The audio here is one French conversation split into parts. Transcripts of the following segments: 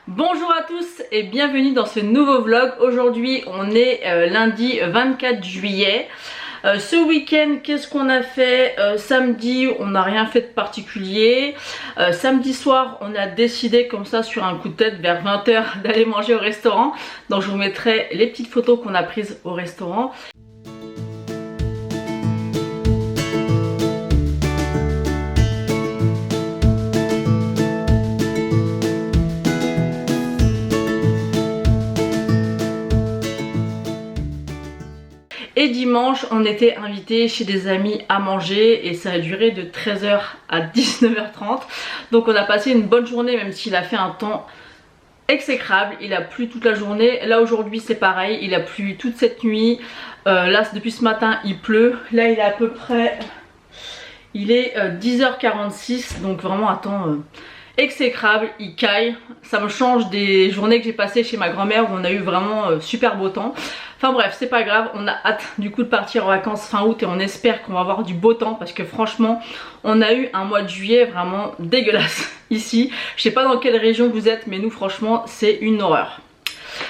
Bonjour à tous et bienvenue dans ce nouveau vlog. Aujourd'hui on est lundi 24 juillet. Ce week-end qu'est-ce qu'on a fait? Samedi on n'a rien fait de particulier. Samedi soir on a décidé comme ça sur un coup de tête vers 20 h d'aller manger au restaurant. Donc je vous mettrai les petites photos qu'on a prises au restaurant. Et dimanche, on était invité chez des amis à manger et ça a duré de 13 h à 19 h 30. Donc on a passé une bonne journée même s'il a fait un temps exécrable. Il a plu toute la journée. Là aujourd'hui c'est pareil, il a plu toute cette nuit. Là depuis ce matin il pleut. Là il est à peu près... Il est 10 h 46 donc vraiment un temps... exécrable, il caille, ça me change des journées que j'ai passées chez ma grand-mère où on a eu vraiment super beau temps. Enfin bref, c'est pas grave, on a hâte du coup de partir en vacances fin août et on espère qu'on va avoir du beau temps parce que franchement on a eu un mois de juillet vraiment dégueulasse ici. Je sais pas dans quelle région vous êtes mais nous franchement c'est une horreur.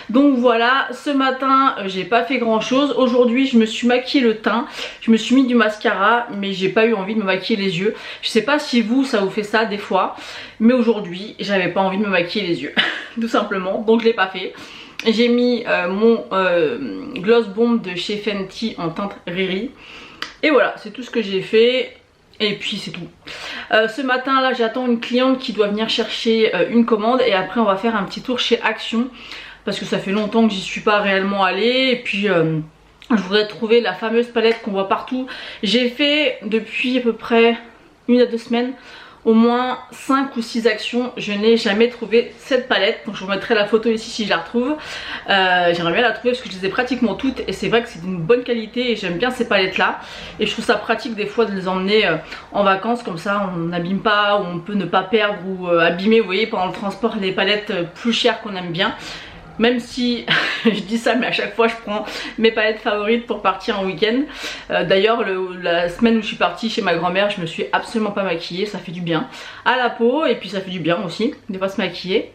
Donc voilà, ce matin j'ai pas fait grand chose. Aujourd'hui je me suis maquillé le teint, je me suis mis du mascara mais j'ai pas eu envie de me maquiller les yeux. Je sais pas si vous ça vous fait ça des fois, mais aujourd'hui j'avais pas envie de me maquiller les yeux tout simplement, donc je l'ai pas fait. J'ai mis mon gloss bomb de chez Fenty en teinte Riri et voilà, c'est tout ce que j'ai fait. Et puis c'est tout. Ce matin là j'attends une cliente qui doit venir chercher une commande et après on va faire un petit tour chez Action parce que ça fait longtemps que j'y suis pas réellement allée. Et puis je voudrais trouver la fameuse palette qu'on voit partout. J'ai fait depuis à peu près 1 à 2 semaines au moins 5 ou 6 actions. Je n'ai jamais trouvé cette palette, donc je vous mettrai la photo ici si je la retrouve. J'aimerais bien la trouver parce que je les ai pratiquement toutes et c'est vrai que c'est d'une bonne qualité et j'aime bien ces palettes là. Et je trouve ça pratique des fois de les emmener en vacances, comme ça on n'abîme pas ou on peut ne pas perdre ou abîmer, vous voyez, pendant le transport les palettes plus chères qu'on aime bien. Même si je dis ça mais à chaque fois je prends mes palettes favorites pour partir en week-end. D'ailleurs la semaine où je suis partie chez ma grand-mère je me suis absolument pas maquillée. Ça fait du bien à la peau et puis ça fait du bien aussi des fois se maquiller.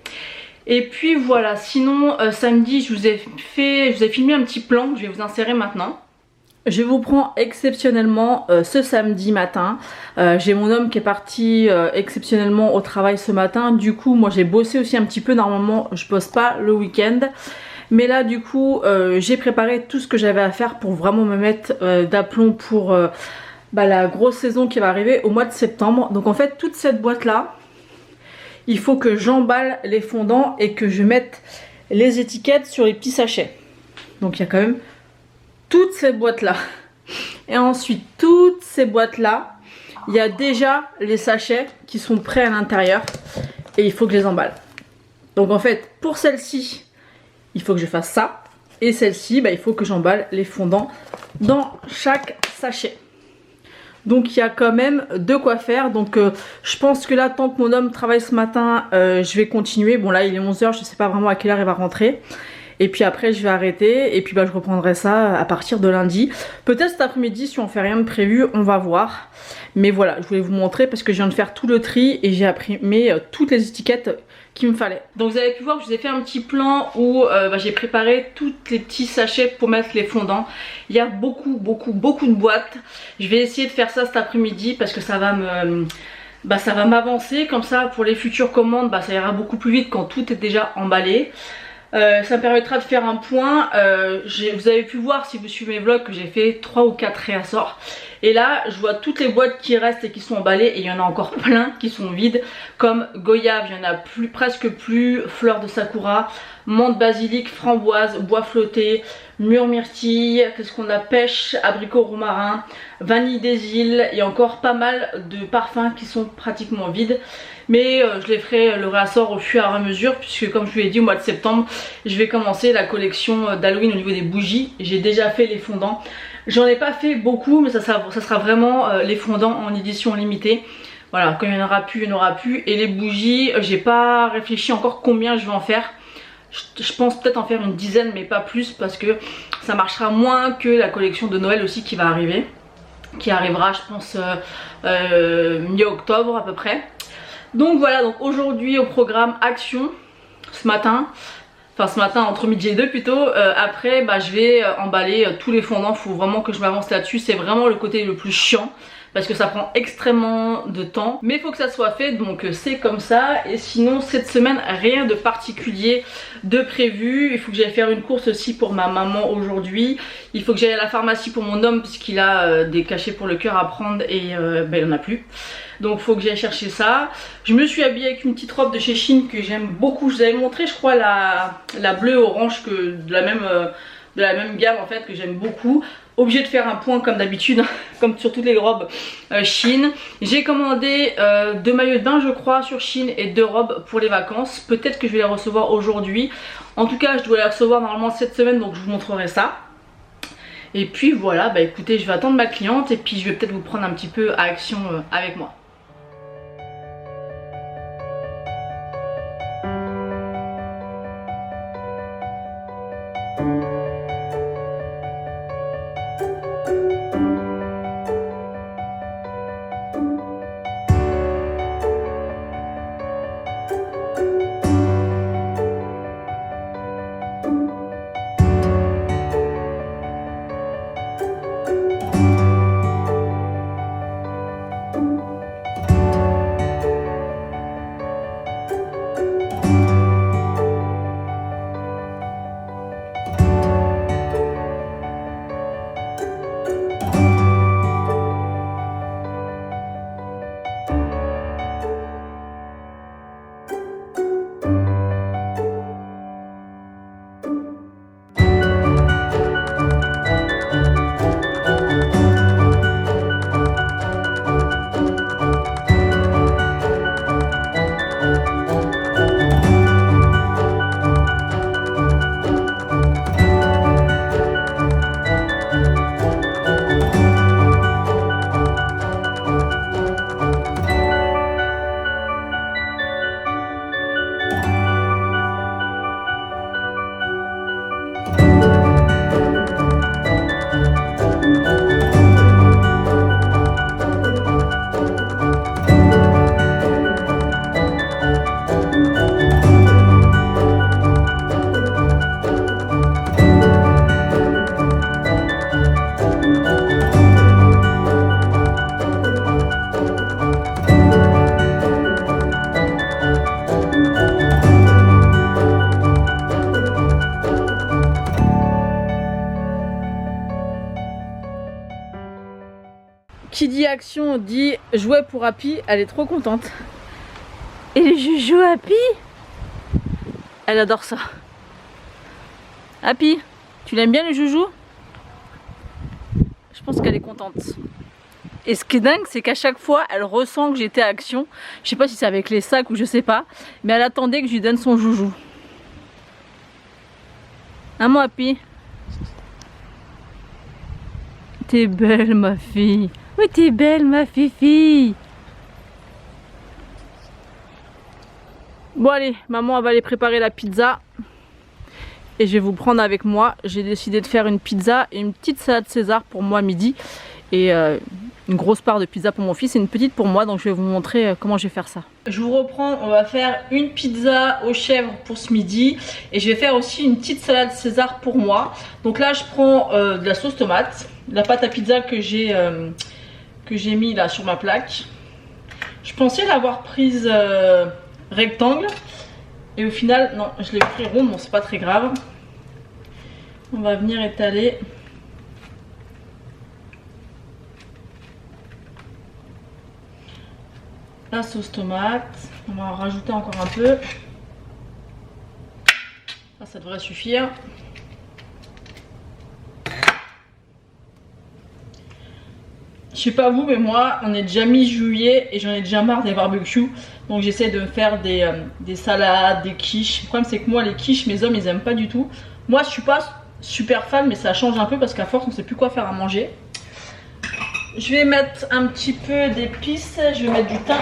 Et puis voilà, sinon samedi je vous ai filmé un petit plan que je vais vous insérer maintenant. Je vous prends exceptionnellement ce samedi matin. J'ai mon homme qui est parti exceptionnellement au travail ce matin. Du coup moi j'ai bossé aussi un petit peu. Normalement je bosse pas le week-end. Mais là du coup j'ai préparé tout ce que j'avais à faire pour vraiment me mettre d'aplomb pour la grosse saison qui va arriver au mois de septembre. Donc en fait toute cette boîte là, il faut que j'emballe les fondants et que je mette les étiquettes sur les petits sachets. Donc il y a quand même toutes ces boîtes là et ensuite toutes ces boîtes là il y a déjà les sachets qui sont prêts à l'intérieur et il faut que je les emballe. Donc en fait pour celle-ci il faut que je fasse ça et celle-ci il faut que j'emballe les fondants dans chaque sachet. Donc il y a quand même de quoi faire. Donc je pense que là tant que mon homme travaille ce matin je vais continuer. Bon là il est 11 h, je sais pas vraiment à quelle heure il va rentrer. Et puis après je vais arrêter et puis je reprendrai ça à partir de lundi. Peut-être cet après-midi si on fait rien de prévu, on va voir. Mais voilà, je voulais vous montrer parce que je viens de faire tout le tri et j'ai imprimé toutes les étiquettes qu'il me fallait. Donc vous avez pu voir que je vous ai fait un petit plan où j'ai préparé tous les petits sachets pour mettre les fondants. Il y a beaucoup de boîtes. Je vais essayer de faire ça cet après-midi parce que ça va me... ça va m'avancer comme ça pour les futures commandes. Ça ira beaucoup plus vite quand tout est déjà emballé. Ça me permettra de faire un point. Vous avez pu voir si vous suivez mes vlogs que j'ai fait 3 ou 4 réassorts. Et là je vois toutes les boîtes qui restent et qui sont emballées et il y en a encore plein qui sont vides. Comme goyave, il y en a presque plus. Fleur de sakura, menthe basilic, framboise, bois flotté, mûre-myrtille, qu'est-ce qu'on a, pêche, abricot romarin, vanille des îles. Il y a encore pas mal de parfums qui sont pratiquement vides. Mais je les ferai le réassort au fur et à mesure puisque comme je vous l'ai dit au mois de septembre je vais commencer la collection d'Halloween au niveau des bougies. J'ai déjà fait les fondants. J'en ai pas fait beaucoup mais ça sera vraiment les fondants en édition limitée. Voilà, quand il y en aura plus, il y en aura plus. Et les bougies, j'ai pas réfléchi encore combien je vais en faire. Je pense peut-être en faire une dizaine mais pas plus parce que ça marchera moins que la collection de Noël aussi qui va arriver. qui arrivera je pense mi-octobre à peu près. Donc voilà, donc aujourd'hui au programme action ce matin. Enfin ce matin entre midi et 2 plutôt. Après je vais emballer tous les fondants. Faut vraiment que je m'avance là-dessus. C'est vraiment le côté le plus chiant parce que ça prend extrêmement de temps. Mais il faut que ça soit fait, donc c'est comme ça. Et sinon cette semaine rien de particulier de prévu. Il faut que j'aille faire une course aussi pour ma maman aujourd'hui. Il faut que j'aille à la pharmacie pour mon homme parce qu'il a des cachets pour le cœur à prendre et il en a plus. Donc il faut que j'aille chercher ça. Je me suis habillée avec une petite robe de chez Shein que j'aime beaucoup. Je vous avais montré je crois la bleue orange que de la même gamme en fait que j'aime beaucoup. Obligée de faire un point comme d'habitude, comme sur toutes les robes Shein. J'ai commandé 2 maillots de bain je crois sur Shein et 2 robes pour les vacances. Peut-être que je vais les recevoir aujourd'hui. En tout cas je dois les recevoir normalement cette semaine, donc je vous montrerai ça. Et puis voilà, écoutez, je vais attendre ma cliente et puis je vais peut-être vous prendre un petit peu à action avec moi. Qui dit action dit jouet pour Happy, elle est trop contente. Et les joujoux Happy, elle adore ça. Happy, tu l'aimes bien les joujoux? Je pense qu'elle est contente. Et ce qui est dingue, c'est qu'à chaque fois, elle ressent que j'étais à action. Je sais pas si c'est avec les sacs ou je sais pas, mais elle attendait que je lui donne son joujou. Hein mon Happy? T'es belle ma fille. Oui, t'es belle ma fifi. Bon allez, maman elle va aller préparer la pizza. Et je vais vous prendre avec moi. J'ai décidé de faire une pizza et une petite salade César pour moi midi. Et une grosse part de pizza pour mon fils et une petite pour moi. Donc je vais vous montrer comment je vais faire ça. Je vous reprends, on va faire une pizza aux chèvres pour ce midi. Et je vais faire aussi une petite salade César pour moi. Donc là je prends de la sauce tomate, de la pâte à pizza que j'ai mis là sur ma plaque. Je pensais l'avoir prise rectangle. Et au final, non, je l'ai pris ronde, bon c'est pas très grave. On va venir étaler. La sauce tomate. On va en rajouter encore un peu. Ça devrait suffire. Je sais pas vous, mais moi, on est déjà mi-juillet et j'en ai déjà marre des barbecues. Donc j'essaie de me faire des salades, des quiches. Le problème c'est que moi les quiches, mes hommes ils aiment pas du tout. Moi je suis pas super fan, mais ça change un peu parce qu'à force on sait plus quoi faire à manger. Je vais mettre un petit peu d'épices, je vais mettre du thym.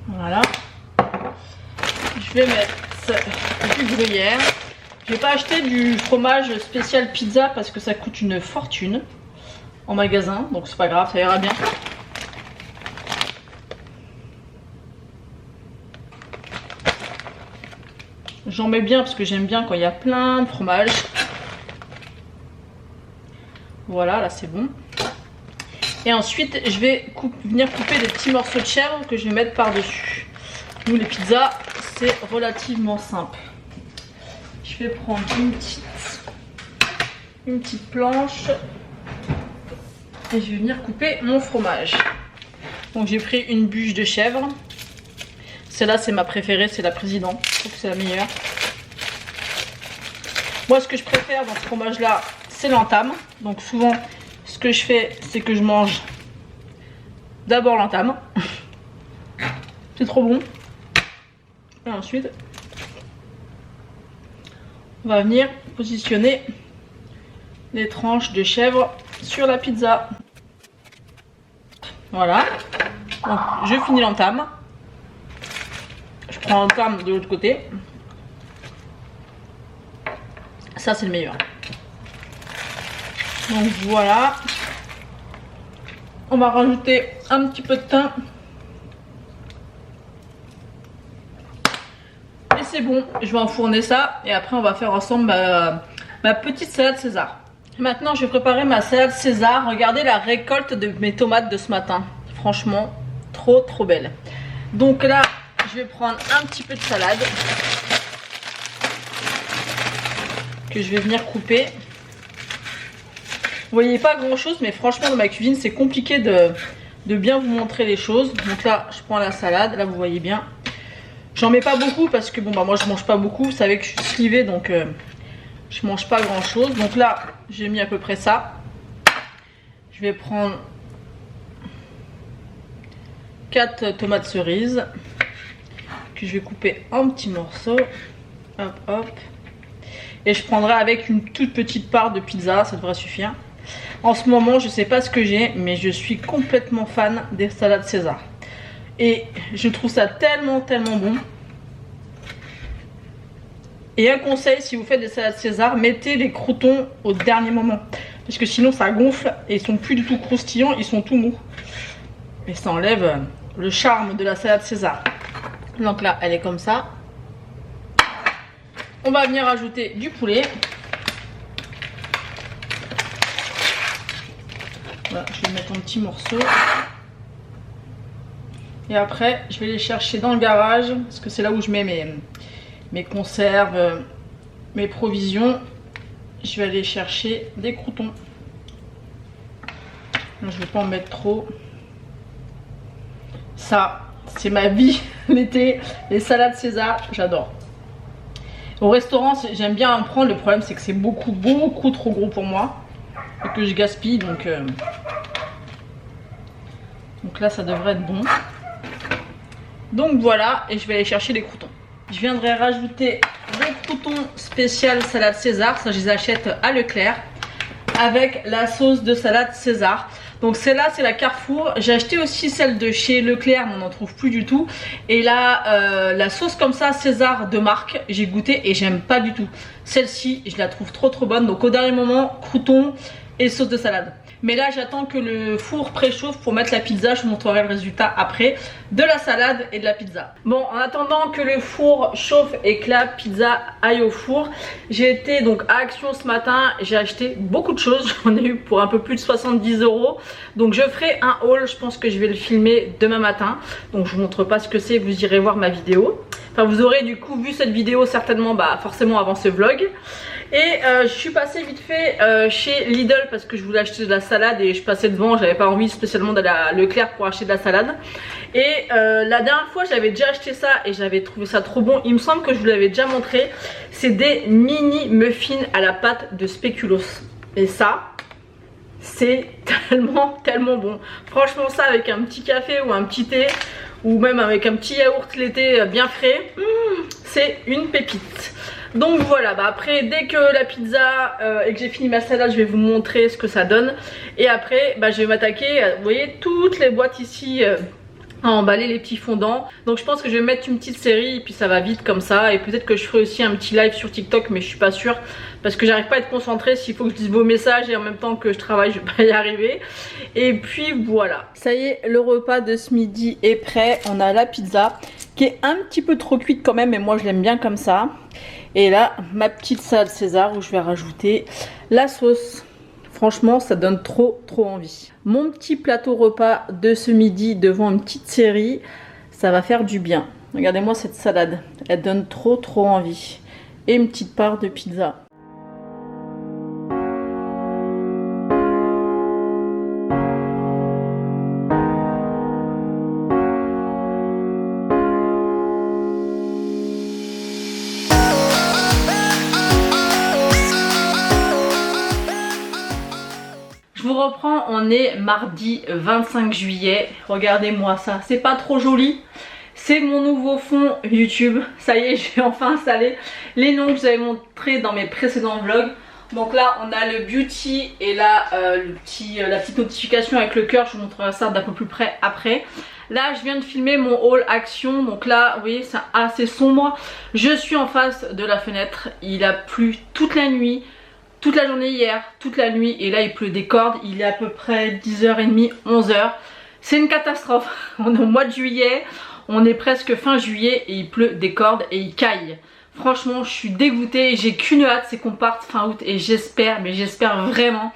Voilà. Je vais mettre du gruyère. J'ai pas acheté du fromage spécial pizza parce que ça coûte une fortune en magasin, donc c'est pas grave, ça ira bien. J'en mets bien parce que j'aime bien quand il y a plein de fromage. Voilà, là c'est bon. Et ensuite, je vais venir couper des petits morceaux de chèvre que je vais mettre par-dessus. Nous, les pizzas, c'est relativement simple. Je vais prendre une petite planche et je vais venir couper mon fromage. Donc j'ai pris une bûche de chèvre. Celle-là, c'est ma préférée, c'est la présidente. Je trouve que c'est la meilleure. Moi, ce que je préfère dans ce fromage-là, c'est l'entame. Donc souvent, ce que je fais, c'est que je mange d'abord l'entame. C'est trop bon. Et ensuite, on va venir positionner les tranches de chèvre sur la pizza. Voilà. Donc, je finis l'entame. Je prends l'entame de l'autre côté. Ça, c'est le meilleur. Donc voilà. On va rajouter un petit peu de thym. Et c'est bon. Je vais enfourner ça. Et après, on va faire ensemble ma petite salade César. Maintenant, je vais préparer ma salade César. Regardez la récolte de mes tomates de ce matin. Franchement, trop belle. Donc là, je vais prendre un petit peu de salade que je vais venir couper. Vous voyez pas grand chose, mais franchement dans ma cuisine c'est compliqué de bien vous montrer les choses. Donc là je prends la salade, là vous voyez bien. J'en mets pas beaucoup parce que bon bah moi je mange pas beaucoup. Vous savez que je suis slivée donc je mange pas grand chose. Donc là j'ai mis à peu près ça. Je vais prendre 4 tomates cerises que je vais couper en petits morceaux. Hop hop. Et je prendrai avec une toute petite part de pizza, ça devrait suffire. En ce moment, je sais pas ce que j'ai, mais je suis complètement fan des salades César. Et je trouve ça tellement bon. Et un conseil, si vous faites des salades César, mettez les croûtons au dernier moment. Parce que sinon ça gonfle et ils sont plus du tout croustillants, ils sont tout mous. Et ça enlève le charme de la salade César. Donc là, elle est comme ça. On va venir ajouter du poulet. Voilà, je vais mettre en petits morceaux. Et après, je vais les chercher dans le garage. Parce que c'est là où je mets mes conserves, mes provisions. Je vais aller chercher des croûtons. Là, je ne vais pas en mettre trop. Ça, c'est ma vie l'été. Les salades César, j'adore. Au restaurant, j'aime bien en prendre. Le problème, c'est que c'est beaucoup trop gros pour moi. Et que je gaspille. Donc là, ça devrait être bon. Donc voilà. Et je vais aller chercher les croûtons. Je viendrai rajouter des croûtons spécial salade César. Ça, je les achète à Leclerc. Avec la sauce de salade César. Donc celle-là, c'est la Carrefour. J'ai acheté aussi celle de chez Leclerc, mais on n'en trouve plus du tout. Et là, la sauce comme ça, César de marque, j'ai goûté et j'aime pas du tout. Celle-ci, je la trouve trop bonne. Donc au dernier moment, croûtons et sauce de salade. Mais là, j'attends que le four préchauffe pour mettre la pizza. Je vous montrerai le résultat après de la salade et de la pizza. Bon, en attendant que le four chauffe et que la pizza aille au four, j'ai été donc à Action ce matin. J'ai acheté beaucoup de choses. J'en ai eu pour un peu plus de 70 €. Donc je ferai un haul. Je pense que je vais le filmer demain matin. Donc je vous montre pas ce que c'est. Vous irez voir ma vidéo. Enfin, vous aurez du coup vu cette vidéo certainement forcément avant ce vlog. Et je suis passée vite fait chez Lidl parce que je voulais acheter de la salade et je passais devant, j'avais pas envie spécialement d'aller à Leclerc pour acheter de la salade. Et la dernière fois j'avais déjà acheté ça et j'avais trouvé ça trop bon. Il me semble que je vous l'avais déjà montré. C'est des mini muffins à la pâte de spéculoos. Et ça, c'est tellement bon. Franchement ça avec un petit café ou un petit thé ou même avec un petit yaourt l'été bien frais, c'est une pépite. Donc voilà, après dès que la pizza et que j'ai fini ma salade, je vais vous montrer ce que ça donne. Et après je vais m'attaquer, vous voyez toutes les boîtes ici à emballer les petits fondants. Donc je pense que je vais mettre une petite série et puis ça va vite comme ça. Et peut-être que je ferai aussi un petit live sur TikTok, mais je suis pas sûre parce que j'arrive pas à être concentrée. S'il faut que je dise vos messages et en même temps que je travaille, je vais pas y arriver. Et puis voilà, ça y est, le repas de ce midi est prêt. On a la pizza qui est un petit peu trop cuite quand même, mais moi je l'aime bien comme ça. Et là, ma petite salade César où je vais rajouter la sauce. Franchement, ça donne trop envie. Mon petit plateau repas de ce midi devant une petite série, ça va faire du bien. Regardez-moi cette salade, elle donne trop envie. Et une petite part de pizza. Je vous reprends, on est mardi 25 juillet. Regardez-moi ça, c'est pas trop joli. C'est mon nouveau fond YouTube. Ça y est, j'ai enfin installé les noms que je vous avais montrés dans mes précédents vlogs. Donc là, on a le beauty et là, la petite notification avec le cœur. Je vous montrerai ça d'un peu plus près après. Là, je viens de filmer mon haul action. Donc là, vous voyez, c'est assez sombre. Je suis en face de la fenêtre. Il a plu toute la nuit. Toute la journée hier, toute la nuit, et là il pleut des cordes, il est à peu près 10h30, 11h. C'est une catastrophe. On est au mois de juillet, on est presque fin juillet et il pleut des cordes et il caille. Franchement, je suis dégoûtée, j'ai qu'une hâte, c'est qu'on parte fin août et j'espère, mais j'espère vraiment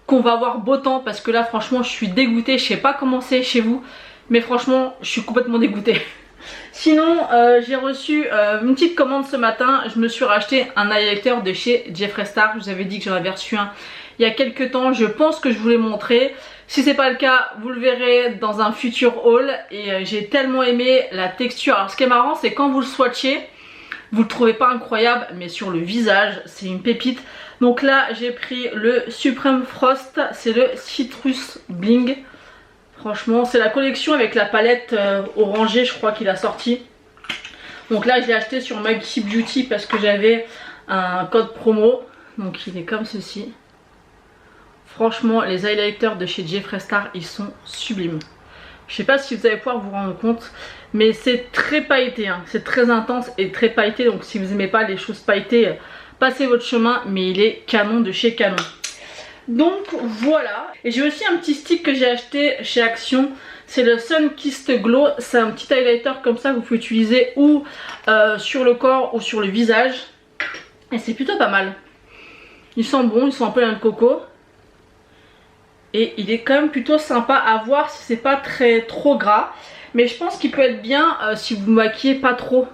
qu'on va avoir beau temps parce que là franchement je suis dégoûtée, je sais pas comment c'est chez vous, mais franchement je suis complètement dégoûtée. Sinon, j'ai reçu une petite commande ce matin. Je me suis racheté un highlighter de chez Jeffree Star. Je vous avais dit que j'en avais reçu un il y a quelques temps. Je pense que je vous l'ai montré. Si c'est pas le cas, vous le verrez dans un futur haul. Et j'ai tellement aimé la texture. Alors ce qui est marrant, c'est quand vous le swatchez, vous le trouvez pas incroyable, mais sur le visage, c'est une pépite. Donc là, j'ai pris le Supreme Frost. C'est le Citrus Bling. Franchement, c'est la collection avec la palette orangée, je crois qu'il a sorti. Donc là, je l'ai acheté sur Maxi Beauty parce que j'avais un code promo. Donc il est comme ceci. Franchement, les highlighters de chez Jeffree Star, ils sont sublimes. Je sais pas si vous allez pouvoir vous rendre compte, mais c'est très pailleté, hein. C'est très intense et très pailleté. Donc si vous n'aimez pas les choses pailletées, passez votre chemin. Mais il est canon de chez Canon. Donc voilà, et j'ai aussi un petit stick que j'ai acheté chez Action, c'est le Sun Kissed Glow. C'est un petit highlighter comme ça que vous pouvez utiliser ou sur le corps ou sur le visage. Et c'est plutôt pas mal. Il sent bon, il sent un peu la coco. Et il est quand même plutôt sympa à voir si c'est pas trop gras. Mais je pense qu'il peut être bien si vous maquillez pas trop.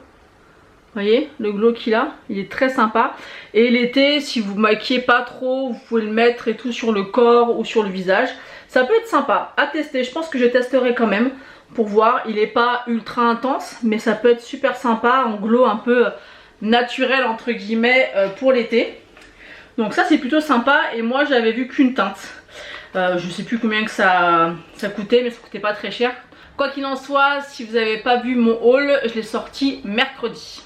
Vous voyez le glow qu'il a, il est très sympa. Et l'été, si vous maquillez pas trop, vous pouvez le mettre et tout sur le corps ou sur le visage. Ça peut être sympa à tester, je pense que je testerai quand même pour voir. Il est pas ultra intense, mais ça peut être super sympa en glow un peu naturel entre guillemets pour l'été. Donc ça c'est plutôt sympa et moi j'avais vu qu'une teinte. Je sais plus combien que ça coûtait, mais ça coûtait pas très cher. Quoi qu'il en soit, si vous n'avez pas vu mon haul, je l'ai sorti mercredi.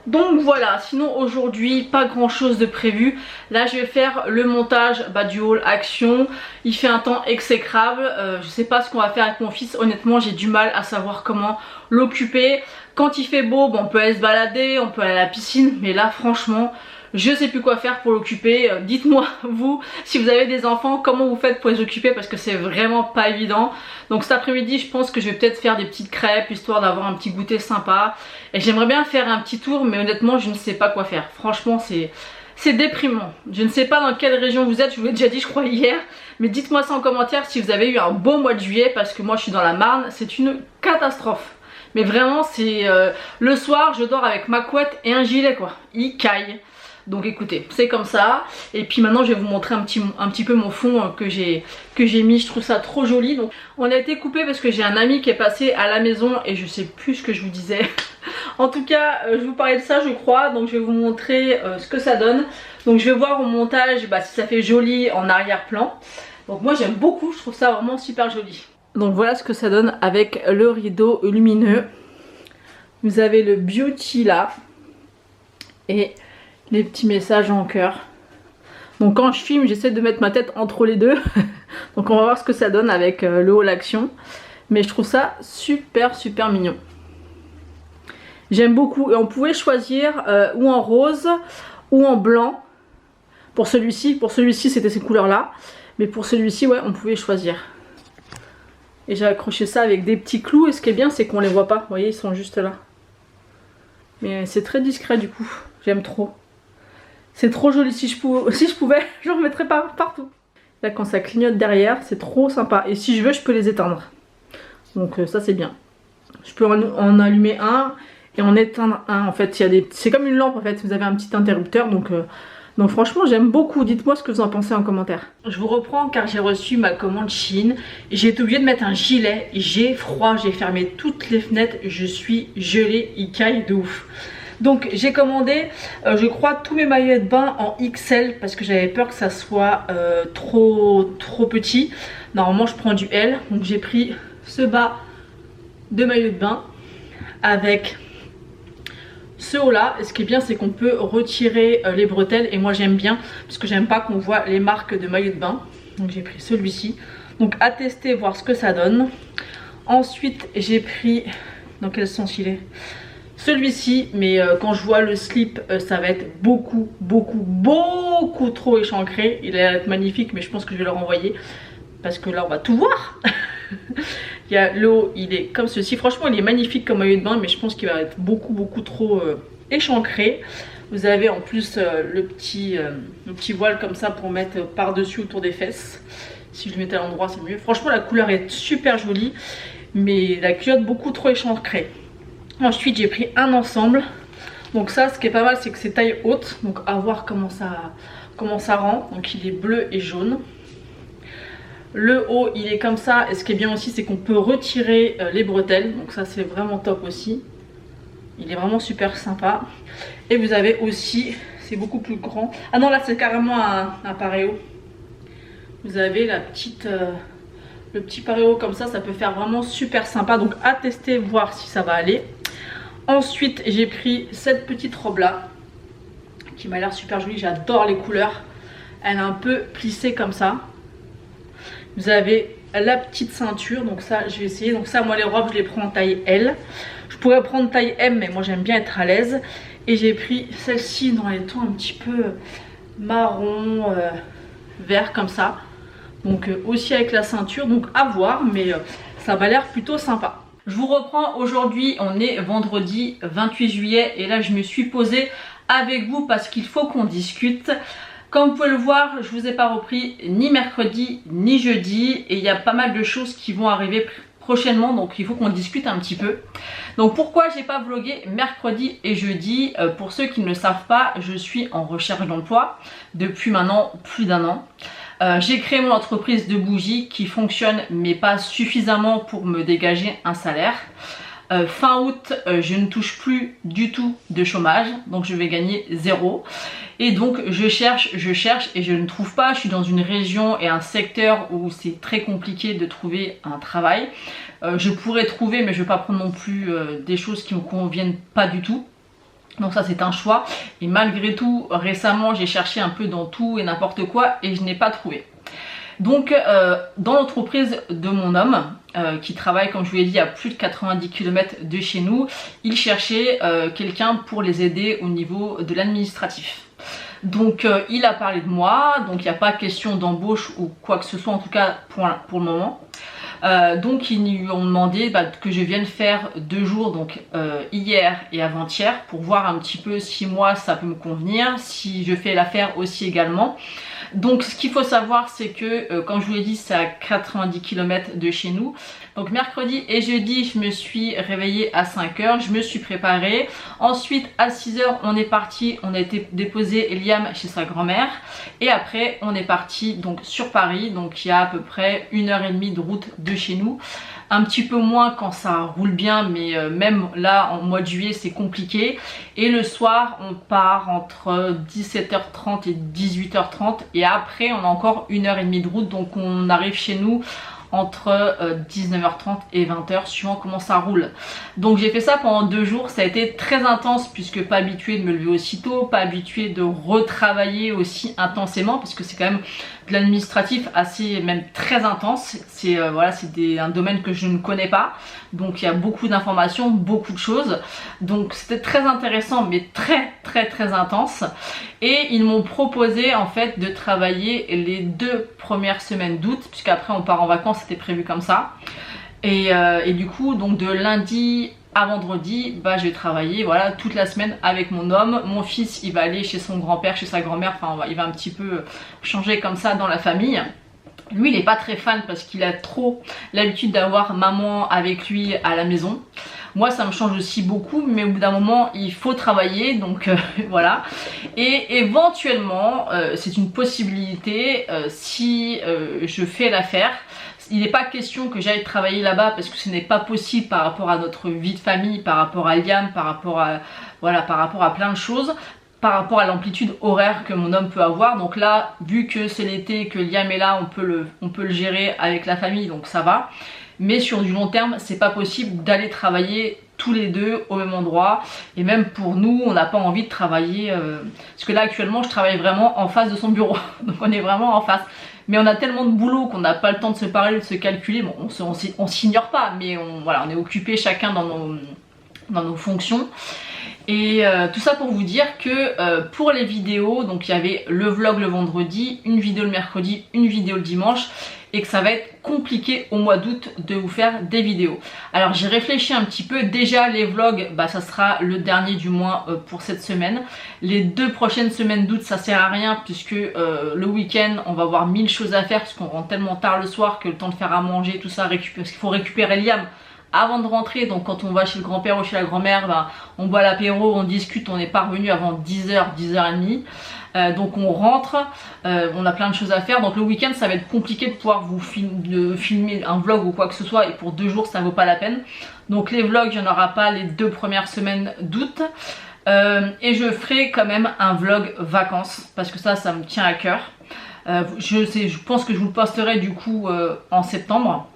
Donc voilà, sinon aujourd'hui pas grand chose de prévu. Là je vais faire le montage du haul action. Il fait un temps exécrable, je sais pas ce qu'on va faire avec mon fils. Honnêtement j'ai du mal à savoir comment l'occuper. Quand il fait beau, bon, on peut aller se balader, on peut aller à la piscine. Mais là franchement je sais plus quoi faire pour l'occuper. Dites-moi vous, si vous avez des enfants, comment vous faites pour les occuper parce que c'est vraiment pas évident. Donc cet après-midi je pense que je vais peut-être faire des petites crêpes histoire d'avoir un petit goûter sympa. Et j'aimerais bien faire un petit tour mais honnêtement je ne sais pas quoi faire. Franchement c'est déprimant. Je ne sais pas dans quelle région vous êtes, je vous l'ai déjà dit je crois hier. Mais dites-moi ça en commentaire si vous avez eu un beau mois de juillet parce que moi je suis dans la Marne, c'est une catastrophe. Mais vraiment c'est le soir je dors avec ma couette et un gilet quoi. Il caille. Donc écoutez, c'est comme ça. Et puis maintenant je vais vous montrer un petit peu mon fond que j'ai mis. Je trouve ça trop joli. Donc on a été coupé parce que j'ai un ami qui est passé à la maison et je sais plus ce que je vous disais. En tout cas je vous parlais de ça je crois. Donc je vais vous montrer ce que ça donne. Donc je vais voir au montage si ça fait joli en arrière-plan. Donc moi j'aime beaucoup, je trouve ça vraiment super joli. Donc voilà ce que ça donne avec le rideau lumineux. Vous avez le beauty là. Et les petits messages en cœur. Donc quand je filme j'essaie de mettre ma tête entre les deux. Donc on va voir ce que ça donne avec le haul action. Mais je trouve ça super mignon. J'aime beaucoup. Et on pouvait choisir ou en rose ou en blanc. Pour celui-ci c'était ces couleurs là. Mais pour celui-ci, ouais, on pouvait choisir. Et j'ai accroché ça avec des petits clous. Et ce qui est bien, c'est qu'on les voit pas. Vous voyez, ils sont juste là. Mais c'est très discret du coup. J'aime trop. C'est trop joli. Si je pouvais, je en mettrais partout. Là, quand ça clignote derrière, c'est trop sympa. Et si je veux, je peux les éteindre. Donc ça, c'est bien. Je peux en allumer un et en éteindre un. En fait, c'est comme une lampe en fait. Vous avez un petit interrupteur. Donc franchement, j'aime beaucoup. Dites-moi ce que vous en pensez en commentaire. Je vous reprends car j'ai reçu ma commande Shein. J'ai été obligée de mettre un gilet. J'ai froid. J'ai fermé toutes les fenêtres. Je suis gelée. Il caille de ouf. Donc j'ai commandé, je crois, tous mes maillots de bain en XL parce que j'avais peur que ça soit trop petit. Normalement je prends du L, donc j'ai pris ce bas de maillot de bain avec ce haut là. Et ce qui est bien, c'est qu'on peut retirer les bretelles et moi j'aime bien parce que j'aime pas qu'on voit les marques de maillot de bain. Donc j'ai pris celui-ci. Donc à tester, voir ce que ça donne. Ensuite j'ai pris, dans quel sens il est ? Celui-ci, mais quand je vois le slip, ça va être beaucoup trop échancré. Il a l'air magnifique, mais je pense que je vais le renvoyer parce que là on va tout voir. Il y a le haut, il est comme ceci. Franchement, il est magnifique comme maillot de bain, mais je pense qu'il va être beaucoup trop échancré. Vous avez en plus le petit voile comme ça pour mettre par-dessus autour des fesses. Si je le mettais à l'endroit, c'est mieux. Franchement, la couleur est super jolie, mais la culotte beaucoup trop échancrée. Ensuite j'ai pris un ensemble. Donc ça, ce qui est pas mal, c'est que c'est taille haute. Donc à voir comment ça rend. Donc il est bleu et jaune. Le haut il est comme ça. Et ce qui est bien aussi, c'est qu'on peut retirer les bretelles. Donc ça c'est vraiment top aussi. Il est vraiment super sympa. Et vous avez aussi, c'est beaucoup plus grand. Ah non, là c'est carrément un paréo. Vous avez la petite... le petit paréo comme ça peut faire vraiment super sympa. Donc à tester, voir si ça va aller. Ensuite j'ai pris cette petite robe là qui m'a l'air super jolie, j'adore les couleurs. Elle est un peu plissée comme ça. Vous avez la petite ceinture, donc ça je vais essayer. Donc ça, moi les robes je les prends en taille L. Je pourrais prendre taille M, mais moi j'aime bien être à l'aise. Et j'ai pris celle-ci dans les tons un petit peu marron, vert comme ça. Donc aussi avec la ceinture, donc à voir, mais ça m'a l'air plutôt sympa. Je vous reprends, aujourd'hui on est vendredi 28 juillet et là je me suis posée avec vous parce qu'il faut qu'on discute. Comme vous pouvez le voir, je vous ai pas repris ni mercredi ni jeudi et il y a pas mal de choses qui vont arriver prochainement, donc il faut qu'on discute un petit peu. Donc pourquoi j'ai pas vlogué mercredi et jeudi? Pour ceux qui ne le savent pas, je suis en recherche d'emploi depuis maintenant plus d'un an. J'ai créé mon entreprise de bougies qui fonctionne mais pas suffisamment pour me dégager un salaire. Fin août, je ne touche plus du tout de chômage, donc je vais gagner 0. Et donc je cherche et je ne trouve pas. Je suis dans une région et un secteur où c'est très compliqué de trouver un travail. Je pourrais trouver, mais je ne vais pas prendre non plus des choses qui me conviennent pas du tout. Donc ça c'est un choix. Et malgré tout, récemment j'ai cherché un peu dans tout et n'importe quoi et je n'ai pas trouvé. Donc dans l'entreprise de mon homme qui travaille, comme je vous l'ai dit, à plus de 90 km de chez nous, il cherchait quelqu'un pour les aider au niveau de l'administratif. Donc il a parlé de moi, donc il n'y a pas question d'embauche ou quoi que ce soit, en tout cas pour le moment. Donc ils lui ont demandé que je vienne faire 2 jours, donc hier et avant-hier, pour voir un petit peu si moi ça peut me convenir, si je fais l'affaire aussi également. Donc ce qu'il faut savoir, c'est que comme je vous l'ai dit, c'est à 90 km de chez nous. Donc mercredi et jeudi, je me suis réveillée à 5 h, je me suis préparée. Ensuite à 6 h, on est parti, on a été déposer Liam chez sa grand-mère. Et après on est parti donc sur Paris, donc il y a à peu près 1h30 de route de chez nous. Un petit peu moins quand ça roule bien, mais même là en mois de juillet c'est compliqué. Et le soir on part entre 17h30 et 18h30 et après on a encore 1h30 de route, donc on arrive chez nous entre 19h30 et 20h suivant comment ça roule. Donc j'ai fait ça pendant 2 jours, ça a été très intense puisque pas habituée de me lever aussitôt, pas habituée de retravailler aussi intensément parce que c'est quand même de l'administratif assez, même très intense. C'est voilà, c'est un domaine que je ne connais pas, donc il y a beaucoup d'informations, beaucoup de choses, donc c'était très intéressant mais très intense. Et ils m'ont proposé en fait de travailler les 2 premières semaines d'août, puisqu'après on part en vacances, c'était prévu comme ça. Et du coup, donc de lundi à vendredi, bah, je vais travailler voilà, toute la semaine avec mon homme. Mon fils, il va aller chez son grand-père, chez sa grand-mère, enfin il va un petit peu changer comme ça dans la famille. Lui, il n'est pas très fan parce qu'il a trop l'habitude d'avoir maman avec lui à la maison. Moi, ça me change aussi beaucoup, mais au bout d'un moment, il faut travailler, donc voilà. Et éventuellement, c'est une possibilité, si je fais l'affaire, il n'est pas question que j'aille travailler là-bas parce que ce n'est pas possible par rapport à notre vie de famille, par rapport à Liam, par rapport à, voilà, par rapport à plein de choses, par rapport à l'amplitude horaire que mon homme peut avoir. Donc là, vu que c'est l'été, que Liam est là, on peut le gérer avec la famille, donc ça va. Mais sur du long terme, c'est pas possible d'aller travailler tous les deux au même endroit. Et même pour nous, on n'a pas envie de travailler, parce que là actuellement, je travaille vraiment en face de son bureau. Donc on est vraiment en face. Mais on a tellement de boulot qu'on n'a pas le temps de se parler, de se calculer. Bon, on s'ignore pas, mais voilà, on est occupé chacun dans nos fonctions. Et tout ça pour vous dire que pour les vidéos, donc il y avait le vlog le vendredi, une vidéo le mercredi, une vidéo le dimanche, et que ça va être compliqué au mois d'août de vous faire des vidéos. Alors j'ai réfléchi un petit peu, déjà les vlogs, bah ça sera le dernier du mois pour cette semaine. Les 2 prochaines semaines d'août ça sert à rien puisque le week-end on va avoir 1000 choses à faire puisqu'on rentre tellement tard le soir que le temps de faire à manger, tout ça, parce qu'il faut récupérer Liam avant de rentrer. Donc quand on va chez le grand-père ou chez la grand-mère, bah, on boit l'apéro, on discute, on n'est pas revenu avant 10h, 10h30. Donc on rentre, on a plein de choses à faire. Donc le week-end ça va être compliqué de pouvoir vous filmer un vlog ou quoi que ce soit. Et pour 2 jours ça vaut pas la peine. Donc les vlogs, il n'y en aura pas les 2 premières semaines d'août. Et je ferai quand même un vlog vacances. Parce que ça me tient à cœur. Je pense que je vous le posterai du coup en septembre.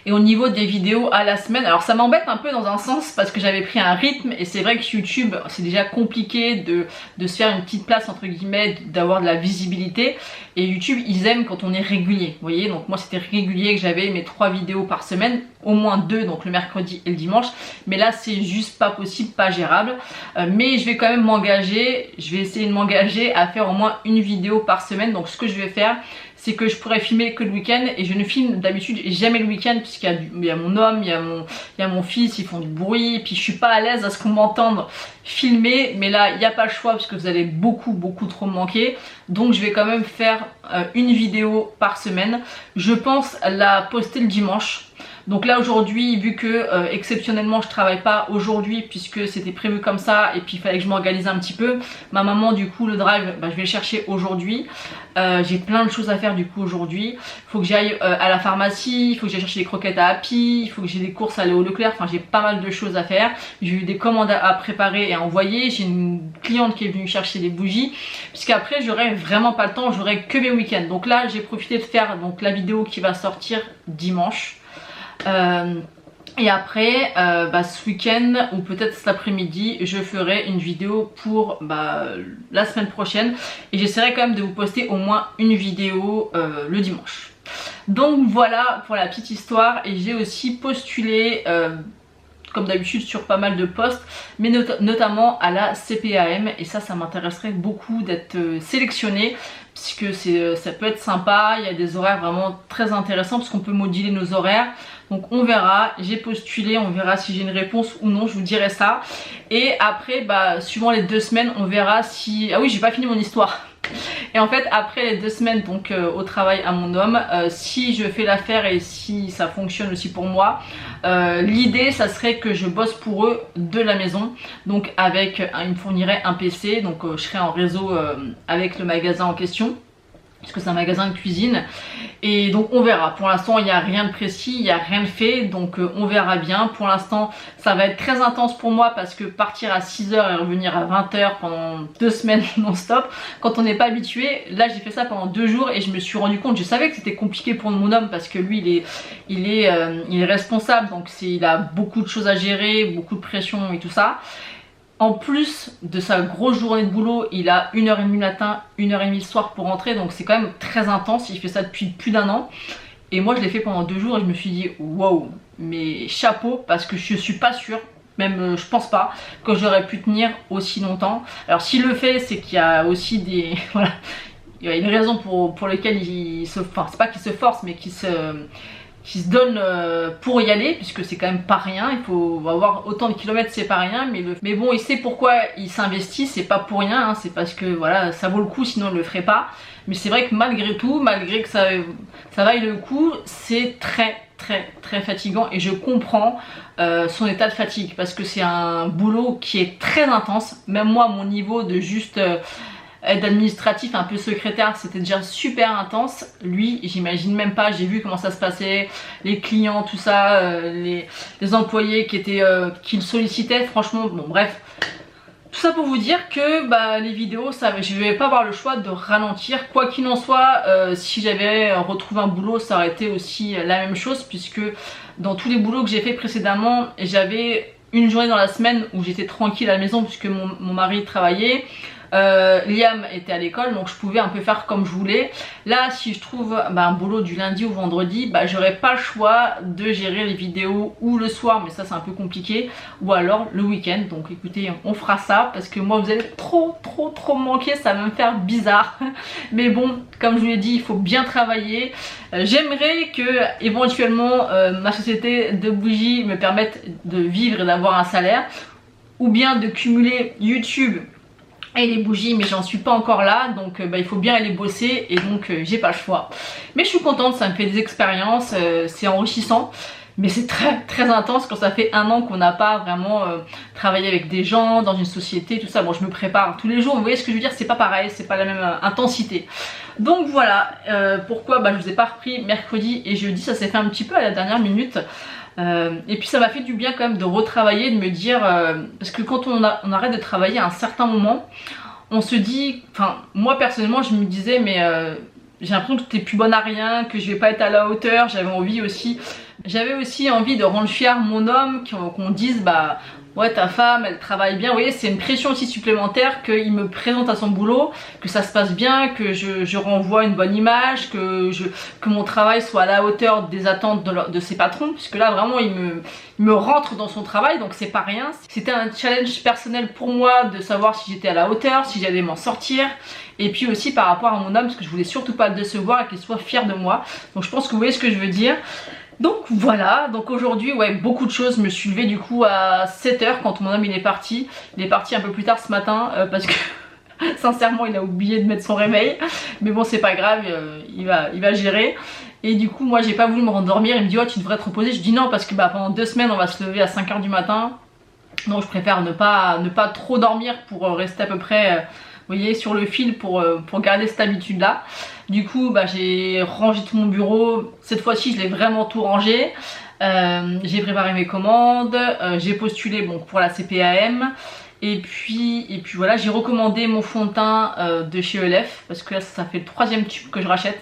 Et au niveau des vidéos à la semaine, alors ça m'embête un peu dans un sens parce que j'avais pris un rythme et c'est vrai que YouTube c'est déjà compliqué de se faire une petite place entre guillemets, d'avoir de la visibilité, et YouTube ils aiment quand on est régulier, vous voyez. Donc moi c'était régulier que j'avais mes 3 vidéos par semaine, au moins 2, donc le mercredi et le dimanche, mais là c'est juste pas possible, pas gérable. Mais je vais quand même m'engager, je vais essayer de m'engager à faire au moins une vidéo par semaine. Donc ce que je vais faire, c'est que je pourrais filmer que le week-end, et je ne filme d'habitude jamais le week-end puisqu'il y a mon homme, il y a mon fils, ils font du bruit, et puis je suis pas à l'aise à ce qu'on m'entende filmer. Mais là il n'y a pas le choix parce que vous allez beaucoup trop me manquer, donc je vais quand même faire une vidéo par semaine. Je pense la poster le dimanche. Donc là aujourd'hui, vu que exceptionnellement je travaille pas aujourd'hui puisque c'était prévu comme ça, et puis il fallait que je m'organise un petit peu, ma maman du coup le drive, bah, je vais le chercher aujourd'hui. J'ai plein de choses à faire du coup aujourd'hui. Il faut que j'aille à la pharmacie, il faut que j'aille chercher des croquettes à Happy, il faut que j'ai des courses à aller au Leclerc, enfin j'ai pas mal de choses à faire. J'ai eu des commandes à préparer et à envoyer, j'ai une cliente qui est venue chercher des bougies, puisqu'après j'aurai vraiment pas le temps, j'aurai que mes week-ends. Donc là j'ai profité de faire donc la vidéo qui va sortir dimanche. Et après ce week-end ou peut-être cet après-midi je ferai une vidéo pour la semaine prochaine, et j'essaierai quand même de vous poster au moins une vidéo le dimanche. Donc voilà pour la petite histoire. Et j'ai aussi postulé comme d'habitude sur pas mal de postes, mais notamment à la CPAM, et ça m'intéresserait beaucoup d'être sélectionnée puisque ça peut être sympa. Il y a des horaires vraiment très intéressants parce qu'on peut moduler nos horaires. Donc on verra, j'ai postulé, on verra si j'ai une réponse ou non, je vous dirai ça. Et après suivant les 2 semaines on verra si... Ah oui, j'ai pas fini mon histoire. Et en fait après les 2 semaines donc au travail à mon homme, si je fais l'affaire et si ça fonctionne aussi pour moi, l'idée ça serait que je bosse pour eux de la maison. Donc avec, ils me fourniraient un PC, donc je serais en réseau avec le magasin en question, puisque c'est un magasin de cuisine. Et donc on verra. Pour l'instant il n'y a rien de précis, il n'y a rien de fait, donc on verra bien. Pour l'instant ça va être très intense pour moi parce que partir à 6h et revenir à 20h pendant 2 semaines non stop, quand on n'est pas habitué, là j'ai fait ça pendant 2 jours et je me suis rendu compte, je savais que c'était compliqué pour mon homme parce que lui il est responsable, donc il a beaucoup de choses à gérer, beaucoup de pression et tout ça. En plus de sa grosse journée de boulot, il a 1h30 le matin, 1h30 le soir pour rentrer, donc c'est quand même très intense. Il fait ça depuis plus d'1 an. Et moi je l'ai fait pendant 2 jours et je me suis dit wow, mais chapeau, parce que je suis pas sûre, même je pense pas, que j'aurais pu tenir aussi longtemps. Alors s'il le fait, c'est qu'il y a aussi des... voilà, il y a une raison pour lesquelles il se... Enfin c'est pas qu'il se force, mais qu'il se donne pour y aller, puisque c'est quand même pas rien. Il faut avoir autant de kilomètres, c'est pas rien, mais bon, il sait pourquoi il s'investit, c'est pas pour rien, hein, c'est parce que voilà, ça vaut le coup, sinon il le ferait pas. Mais c'est vrai que malgré tout, malgré que ça vaille le coup, c'est très fatigant, et je comprends son état de fatigue, parce que c'est un boulot qui est très intense. Même moi, à mon niveau de juste aide administratif, un peu secrétaire, c'était déjà super intense. Lui, j'imagine même pas, j'ai vu comment ça se passait, les clients, tout ça, les employés qui le sollicitaient, franchement, bon bref. Tout ça pour vous dire que bah, les vidéos, je vais pas avoir le choix de ralentir. Quoi qu'il en soit, si j'avais retrouvé un boulot, ça aurait été aussi la même chose, puisque dans tous les boulots que j'ai fait précédemment, j'avais une journée dans la semaine où j'étais tranquille à la maison, puisque mon mari travaillait. Liam était à l'école, donc je pouvais un peu faire comme je voulais. Là, si je trouve un boulot du lundi au vendredi, j'aurais pas le choix de gérer les vidéos ou le soir, mais ça c'est un peu compliqué, ou alors le week-end. Donc écoutez, on fera ça, parce que moi vous allez trop me manquer, ça va me faire bizarre. Mais bon, comme je vous l'ai dit, il faut bien travailler. J'aimerais que éventuellement ma société de bougies me permette de vivre et d'avoir un salaire, ou bien de cumuler YouTube et les bougies, mais j'en suis pas encore là, donc il faut bien aller bosser, et donc j'ai pas le choix. Mais je suis contente, ça me fait des expériences, c'est enrichissant, mais c'est très intense quand ça fait 1 an qu'on n'a pas vraiment travaillé avec des gens, dans une société, tout ça. Bon, je me prépare tous les jours, vous voyez ce que je veux dire, c'est pas pareil, c'est pas la même intensité. Donc voilà, pourquoi je vous ai pas repris mercredi et jeudi, ça s'est fait un petit peu à la dernière minute. Et puis ça m'a fait du bien quand même de retravailler, de me dire, parce que quand on arrête de travailler à un certain moment, on se dit, enfin moi personnellement je me disais, mais j'ai l'impression que t'es plus bonne à rien, que je vais pas être à la hauteur. J'avais aussi envie de rendre fier mon homme, qu'on dise ouais, ta femme elle travaille bien. Vous voyez, c'est une pression aussi supplémentaire, qu'il me présente à son boulot, que ça se passe bien, que je renvoie une bonne image, que mon travail soit à la hauteur des attentes de ses patrons, puisque là vraiment il me rentre dans son travail, donc c'est pas rien. C'était un challenge personnel pour moi de savoir si j'étais à la hauteur, si j'allais m'en sortir, et puis aussi par rapport à mon homme, parce que je voulais surtout pas le décevoir et qu'il soit fier de moi. Donc je pense que vous voyez ce que je veux dire. Donc voilà, donc aujourd'hui, ouais, beaucoup de choses. Je me suis levée du coup à 7 h quand mon homme il est parti. Il est parti un peu plus tard ce matin parce que sincèrement il a oublié de mettre son réveil. Mais bon, c'est pas grave, il va gérer. Et du coup, moi j'ai pas voulu me rendormir. Il me dit, oh, tu devrais te reposer. Je dis non, parce que pendant 2 semaines on va se lever à 5 h du matin. Donc je préfère ne pas trop dormir pour rester à peu près... vous voyez, sur le fil pour garder cette habitude là. Du coup j'ai rangé tout mon bureau. Cette fois-ci je l'ai vraiment tout rangé. J'ai préparé mes commandes, j'ai postulé pour la CPAM. Et puis voilà, j'ai recommandé mon fond de teint de chez ELF, parce que là ça fait le 3e tube que je rachète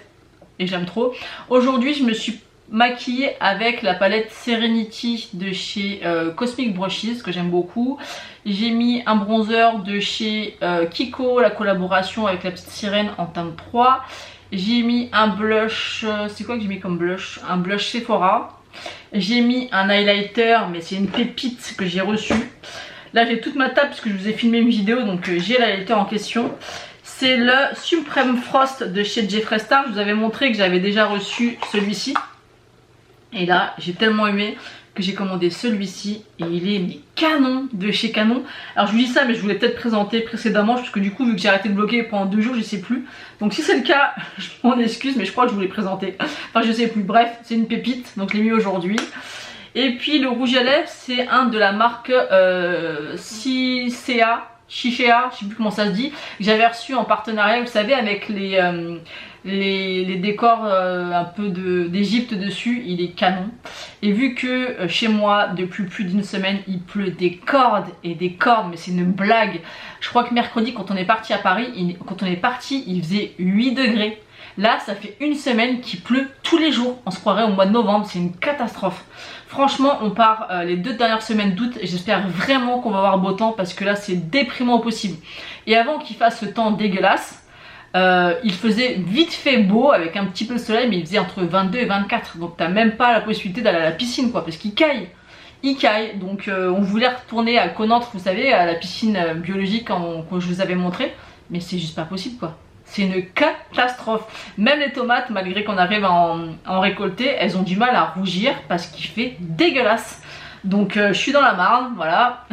et j'aime trop. Aujourd'hui je me suis maquillée avec la palette Serenity de chez Cosmic Brushes, que j'aime beaucoup. J'ai mis un bronzer de chez Kiko, la collaboration avec la petite sirène en teinte 3. J'ai mis un blush, c'est quoi que j'ai mis comme blush? Un blush Sephora. J'ai mis un highlighter, mais c'est une pépite que j'ai reçue. Là j'ai toute ma table puisque je vous ai filmé une vidéo, donc j'ai l'highlighter en question. C'est le Supreme Frost de chez Jeffree Star. Je vous avais montré que j'avais déjà reçu celui-ci. Et là j'ai tellement aimé que j'ai commandé celui-ci, et il est canon, de chez Canon. Alors je vous dis ça, mais je voulais peut-être présenter précédemment, parce que du coup vu que j'ai arrêté de bloquer pendant 2 jours, je sais plus. Donc si c'est le cas, je m'en excuse, mais je crois que je voulais présenter. Enfin je sais plus, bref, c'est une pépite, donc je l'ai mis aujourd'hui. Et puis le rouge à lèvres, c'est un de la marque Shiseiya, je sais plus comment ça se dit, que j'avais reçu en partenariat, vous savez, avec les décors un peu d'Égypte dessus. Il est canon. Et vu que chez moi depuis plus d'1 semaine il pleut des cordes et des cordes, mais c'est une blague. Je crois que mercredi quand on est parti à Paris, il faisait 8 degrés. Là ça fait une semaine qu'il pleut tous les jours, on se croirait au mois de novembre, c'est une catastrophe. Franchement on part les 2 dernières semaines d'août et j'espère vraiment qu'on va avoir beau temps parce que là c'est déprimant au possible. Et avant qu'il fasse ce temps dégueulasse, il faisait vite fait beau avec un petit peu de soleil, mais il faisait entre 22 et 24, donc t'as même pas la possibilité d'aller à la piscine quoi, parce qu'il caille. Il caille, donc on voulait retourner à Connantre, vous savez, à la piscine biologique quand je vous avais montré, mais c'est juste pas possible quoi. C'est une catastrophe. Même les tomates, malgré qu'on arrive à en récolter, elles ont du mal à rougir parce qu'il fait dégueulasse. Donc je suis dans la Marne, voilà.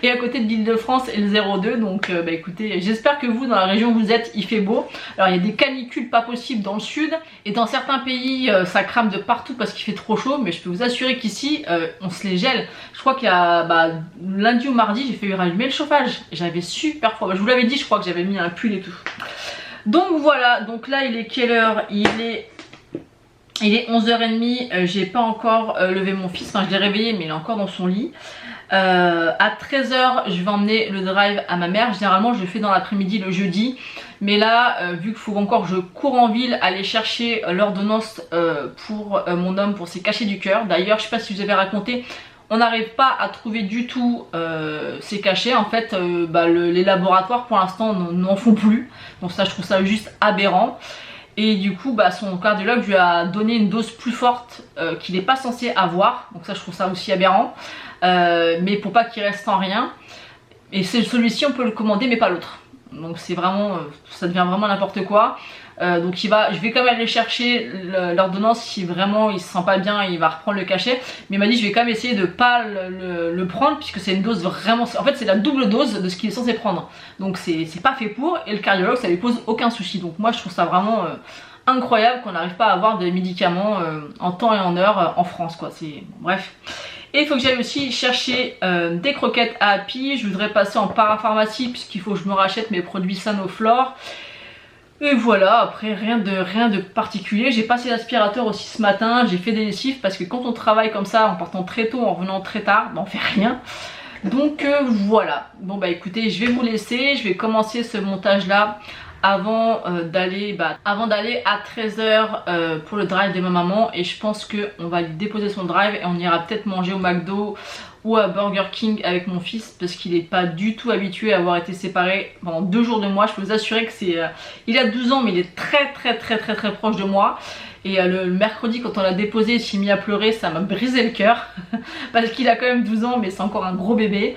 Et à côté de l'Île-de-France et le 02, donc bah écoutez, j'espère que vous dans la région où vous êtes il fait beau. Alors il y a des canicules pas possibles dans le sud et dans certains pays ça crame de partout parce qu'il fait trop chaud, mais je peux vous assurer qu'ici on se les gèle. Je crois qu'il y a lundi ou mardi j'ai fait rallumer le chauffage, j'avais super froid, je vous l'avais dit, je crois que j'avais mis un pull et tout. Donc voilà, donc là il est quelle heure? Il est 11h30, j'ai pas encore levé mon fils, enfin je l'ai réveillé mais il est encore dans son lit. À 13h je vais emmener le drive à ma mère. Généralement je le fais dans l'après-midi le jeudi, mais là vu qu'il faut encore je cours en ville aller chercher l'ordonnance pour mon homme pour ses cachets du cœur. D'ailleurs je sais pas si je vous avais raconté, on n'arrive pas à trouver du tout ces cachets. En fait les laboratoires pour l'instant n'en font plus, donc ça je trouve ça juste aberrant. Et du coup son cardiologue lui a donné une dose plus forte qu'il n'est pas censé avoir, donc ça je trouve ça aussi aberrant. Mais pour pas qu'il reste sans rien, et celui-ci on peut le commander mais pas l'autre, donc c'est vraiment ça devient vraiment n'importe quoi. Donc je vais quand même aller chercher l'ordonnance. Si vraiment il se sent pas bien il va reprendre le cachet, mais il m'a dit je vais quand même essayer de pas le prendre puisque c'est une dose vraiment, en fait c'est la double dose de ce qu'il est censé prendre, donc c'est pas fait pour, et le cardiologue ça lui pose aucun souci. Donc moi je trouve ça vraiment incroyable qu'on n'arrive pas à avoir des médicaments en temps et en heure en France quoi, c'est bref. Et il faut que j'aille aussi chercher des croquettes à Happy. Je voudrais passer en parapharmacie puisqu'il faut que je me rachète mes produits Sanoflore. Et voilà, après rien de particulier. J'ai passé l'aspirateur aussi ce matin, j'ai fait des lessives parce que quand on travaille comme ça en partant très tôt, en revenant très tard, on fait rien. Donc voilà, bon bah écoutez, je vais vous laisser, je vais commencer ce montage là avant d'aller à 13h pour le drive de ma maman, et je pense qu'on va lui déposer son drive et on ira peut-être manger au McDo ou à Burger King avec mon fils parce qu'il n'est pas du tout habitué à avoir été séparé pendant 2 jours de moi. Je peux vous assurer que c'est il a 12 ans mais il est très proche de moi. Et le mercredi quand on l'a déposé, il s'est mis à pleurer, ça m'a brisé le cœur parce qu'il a quand même 12 ans mais c'est encore un gros bébé.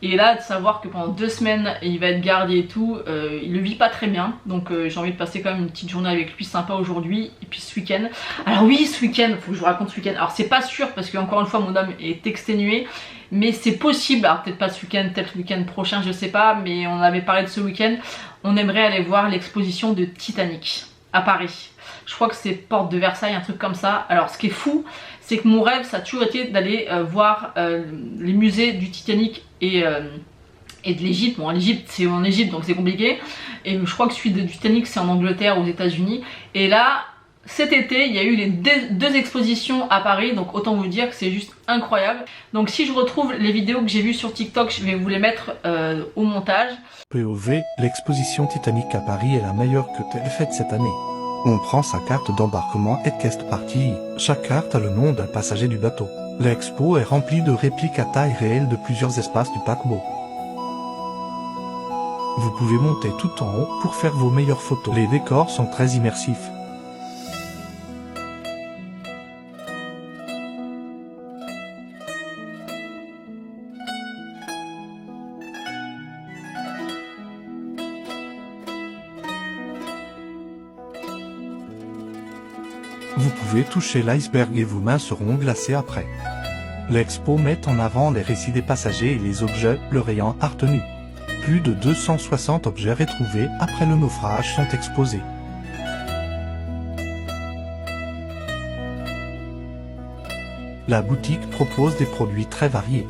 Et là de savoir que pendant 2 semaines il va être gardé et tout, il le vit pas très bien. Donc j'ai envie de passer quand même une petite journée avec lui sympa aujourd'hui. Et puis ce week-end, alors oui ce week-end, faut que je vous raconte ce week-end. Alors c'est pas sûr parce que encore une fois mon homme est exténué, mais c'est possible, alors peut-être pas ce week-end, peut-être le week-end prochain, je sais pas, mais on avait parlé de ce week-end. On aimerait aller voir l'exposition de Titanic à Paris. Je crois que c'est Porte de Versailles, un truc comme ça. Alors ce qui est fou, c'est que mon rêve ça a toujours été d'aller voir les musées du Titanic et de l'Égypte. Bon l'Égypte c'est en Égypte donc c'est compliqué, et je crois que celui de Titanic c'est en Angleterre, aux États-Unis. Et là cet été il y a eu les deux expositions à Paris, donc autant vous dire que c'est juste incroyable. Donc si je retrouve les vidéos que j'ai vues sur TikTok, je vais vous les mettre au montage. POV, l'exposition Titanic à Paris est la meilleure que telle faite cette année. On prend sa carte d'embarquement et guest party. Chaque carte a le nom d'un passager du bateau. L'expo est remplie de répliques à taille réelle de plusieurs espaces du paquebot. Vous pouvez monter tout en haut pour faire vos meilleures photos. Les décors sont très immersifs. Vous pouvez toucher l'iceberg et vos mains seront glacées après. L'expo met en avant les récits des passagers et les objets leur ayant appartenu. Plus de 260 objets retrouvés après le naufrage sont exposés. La boutique propose des produits très variés.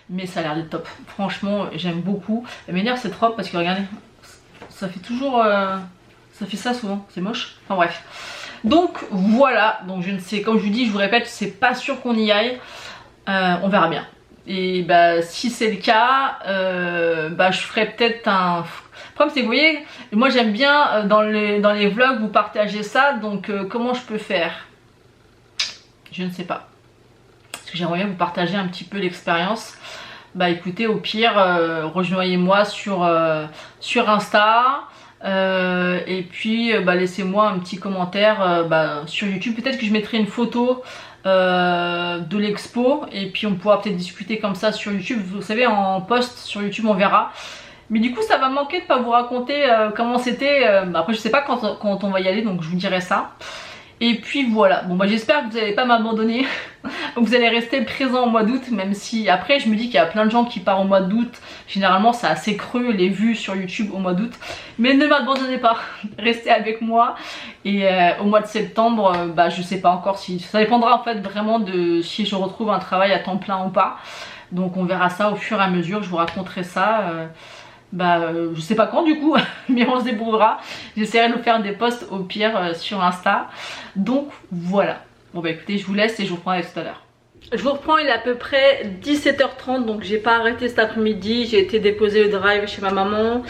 Mais ça a l'air d'être top, franchement j'aime beaucoup. Elle m'énerve cette robe parce que regardez, ça fait toujours ça fait ça souvent, c'est moche, enfin bref. Donc voilà, donc je ne sais, comme je vous dis, je vous répète, c'est pas sûr qu'on y aille, on verra bien. Et bah si c'est le cas, je ferai peut-être problème c'est que vous voyez, moi j'aime bien dans les vlogs vous partagez ça, donc comment je peux faire? Je ne sais pas. Parce que j'aimerais bien vous partager un petit peu l'expérience. Bah écoutez, au pire, rejoignez-moi sur Insta. Et puis laissez-moi un petit commentaire sur YouTube. Peut-être que je mettrai une photo de l'expo. Et puis on pourra peut-être discuter comme ça sur YouTube. Vous savez, en post sur YouTube on verra. Mais du coup ça va me manquer de pas vous raconter comment c'était. Après je sais pas quand on va y aller, donc je vous dirai ça. Et puis voilà, bon j'espère que vous n'allez pas m'abandonner, vous allez rester présent au mois d'août, même si après je me dis qu'il y a plein de gens qui partent au mois d'août, généralement c'est assez creux les vues sur YouTube au mois d'août, mais ne m'abandonnez pas, restez avec moi. Et au mois de septembre, je sais pas encore si, ça dépendra en fait vraiment de si je retrouve un travail à temps plein ou pas, donc on verra ça au fur et à mesure, je vous raconterai ça. Je sais pas quand du coup, mais on se débrouillera. J'essaierai de vous faire des posts au pire sur Insta. Donc voilà. Bon écoutez, je vous laisse et je vous reprends tout à l'heure. Je vous reprends, il est à peu près 17h30, donc j'ai pas arrêté cet après-midi. J'ai été déposer le drive chez ma maman.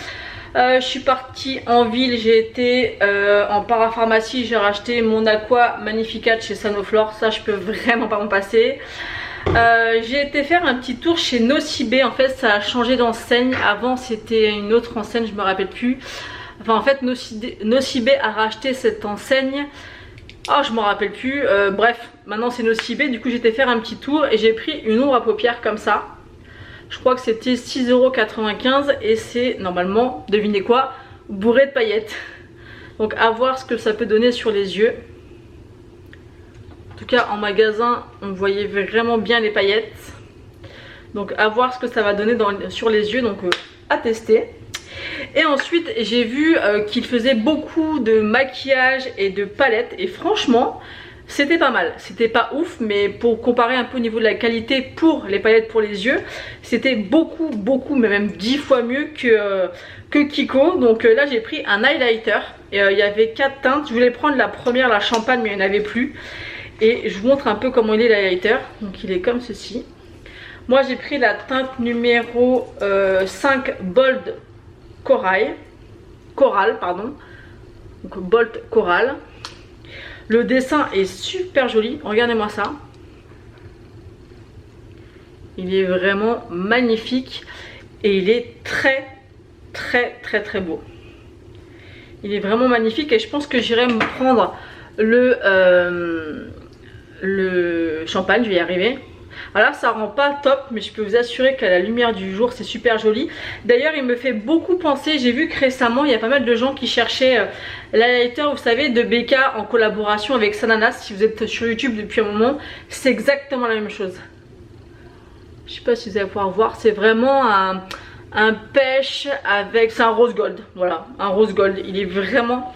Je suis partie en ville, j'ai été en parapharmacie, j'ai racheté mon Aqua Magnificat chez Sanoflore. Ça je peux vraiment pas m'en passer. J'ai été faire un petit tour chez Nocibé. En fait ça a changé d'enseigne. Avant c'était une autre enseigne, je me rappelle plus. Enfin en fait Nocibé a racheté cette enseigne. Oh je m'en rappelle plus. Bref, maintenant c'est Nocibé. Du coup j'ai été faire un petit tour et j'ai pris une ombre à paupières comme ça. Je crois que c'était 6,95 € et c'est normalement, devinez quoi, bourré de paillettes. Donc à voir ce que ça peut donner sur les yeux. En tout cas en magasin on voyait vraiment bien les paillettes. Donc à voir ce que ça va donner sur les yeux, donc à tester. Et ensuite j'ai vu qu'il faisait beaucoup de maquillage et de palettes. Et franchement c'était pas mal. C'était pas ouf, mais pour comparer un peu au niveau de la qualité pour les palettes pour les yeux, c'était beaucoup, mais même 10 fois mieux que Kiko. Donc là j'ai pris un highlighter. Il y avait 4 teintes. Je voulais prendre la première, la champagne, mais il n'y en avait plus. Et je vous montre un peu comment il est l'highlighter. Donc il est comme ceci. Moi j'ai pris la teinte numéro 5 Bold Coral. Donc Bold Coral. Le dessin est super joli. Regardez-moi ça. Il est vraiment magnifique. Et il est très beau. Il est vraiment magnifique. Et je pense que j'irai me prendre le champagne, je vais y arriver. Alors ça rend pas top, mais je peux vous assurer qu'à la lumière du jour c'est super joli. D'ailleurs il me fait beaucoup penser, j'ai vu que récemment il y a pas mal de gens qui cherchaient l'highlighter, vous savez, de BK en collaboration avec Sananas. Si vous êtes sur YouTube depuis un moment, c'est exactement la même chose. Je sais pas si vous allez pouvoir voir, c'est vraiment un pêche avec, c'est un rose gold, voilà, un rose gold. Il est vraiment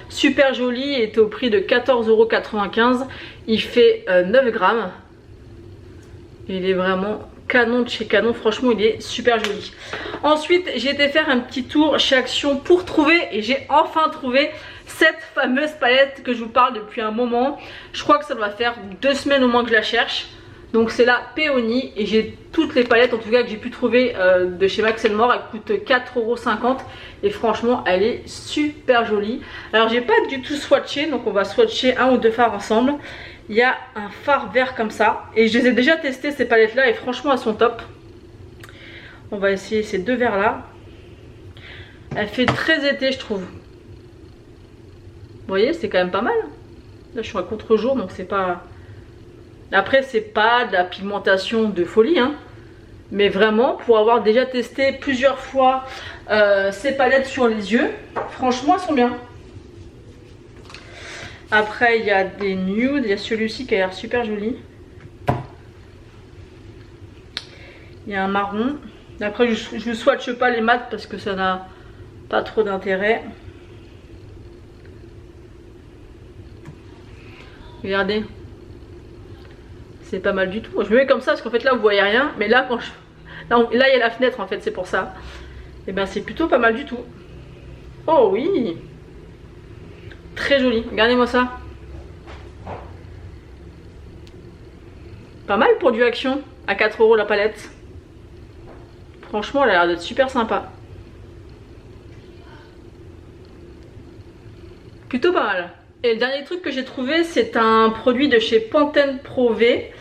super joli, il était au prix de 14,95 €. Il fait 9 grammes. Il est vraiment canon de chez Canon, franchement il est super joli. Ensuite j'ai été faire un petit tour chez Action pour trouver, et j'ai enfin trouvé cette fameuse palette que je vous parle depuis un moment. Je crois que ça doit faire 2 semaines au moins que je la cherche. Donc c'est la Peony et j'ai toutes les palettes en tout cas que j'ai pu trouver de chez Max & More. Elle coûte 4,50 € et franchement elle est super jolie. Alors j'ai pas du tout swatché, donc on va swatcher un ou deux fards ensemble. Il y a un fard vert comme ça et je les ai déjà testé ces palettes là et franchement elles sont top. On va essayer ces deux verres là. Elle fait très été je trouve. Vous voyez, c'est quand même pas mal. Là je suis à contre-jour donc c'est pas... Après c'est pas de la pigmentation de folie hein. Mais vraiment pour avoir déjà testé plusieurs fois ces palettes sur les yeux, franchement elles sont bien. Après il y a des nudes, il y a celui-ci qui a l'air super joli. Il y a un marron. Après je ne swatche pas les mats parce que ça n'a pas trop d'intérêt. Regardez. C'est pas mal du tout. Je me mets comme ça parce qu'en fait là vous voyez rien. Mais là quand je... Là il y a la fenêtre en fait, c'est pour ça. Et ben c'est plutôt pas mal du tout. Oh oui. Très joli, regardez-moi ça. Pas mal pour du Action, à 4 € la palette. Franchement elle a l'air d'être super sympa. plutôt pas mal. Et le dernier truc que j'ai trouvé, c'est un produit de chez Pantene Pro V.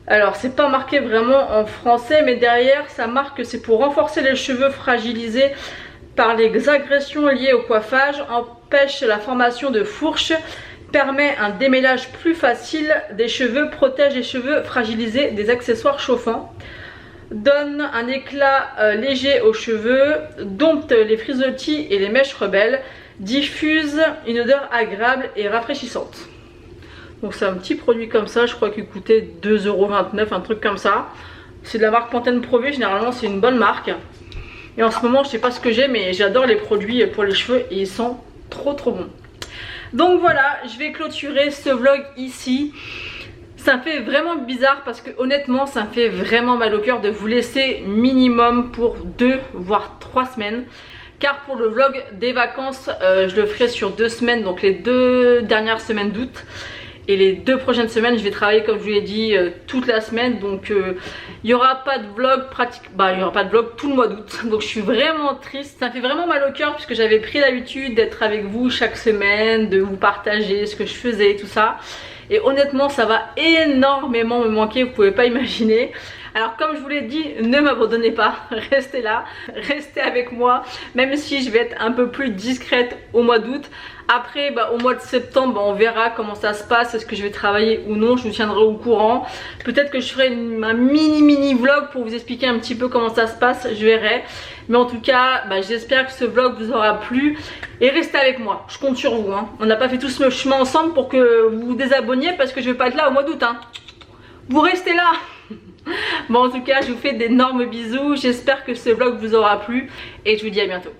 Alors c'est pas marqué vraiment en français, mais derrière ça marque que c'est pour renforcer les cheveux fragilisés par les agressions liées au coiffage, empêche la formation de fourches, permet un démêlage plus facile des cheveux, protège les cheveux fragilisés des accessoires chauffants, donne un éclat léger aux cheveux, dompte les frisottis et les mèches rebelles, diffuse une odeur agréable et rafraîchissante. Donc c'est un petit produit comme ça, je crois qu'il coûtait 2,29 €, un truc comme ça. C'est de la marque Pantene Pro V, généralement c'est une bonne marque. Et en ce moment je sais pas ce que j'ai, mais j'adore les produits pour les cheveux et ils sont trop bons. Donc voilà, je vais clôturer ce vlog ici. Ça me fait vraiment bizarre parce que honnêtement ça me fait vraiment mal au cœur de vous laisser minimum pour 2 voire 3 semaines. Car pour le vlog des vacances, je le ferai sur 2 semaines, donc les 2 dernières semaines d'août. Et les 2 prochaines semaines, je vais travailler comme je vous l'ai dit toute la semaine. Donc il n'y aura pas de vlog il n'y aura pas de vlog tout le mois d'août. Donc je suis vraiment triste. Ça me fait vraiment mal au cœur puisque j'avais pris l'habitude d'être avec vous chaque semaine, de vous partager ce que je faisais, tout ça. Et honnêtement ça va énormément me manquer, vous pouvez pas imaginer. Alors comme je vous l'ai dit, ne m'abandonnez pas, restez là, restez avec moi, même si je vais être un peu plus discrète au mois d'août. Après au mois de septembre on verra comment ça se passe, est-ce que je vais travailler ou non, je vous tiendrai au courant. Peut-être que je ferai un mini vlog pour vous expliquer un petit peu comment ça se passe, je verrai. Mais en tout cas j'espère que ce vlog vous aura plu. Et restez avec moi, je compte sur vous hein. On n'a pas fait tout ce chemin ensemble pour que vous vous désabonniez parce que je vais pas être là au mois d'août hein. Vous restez là. Bon en tout cas je vous fais d'énormes bisous, j'espère que ce vlog vous aura plu et je vous dis à bientôt.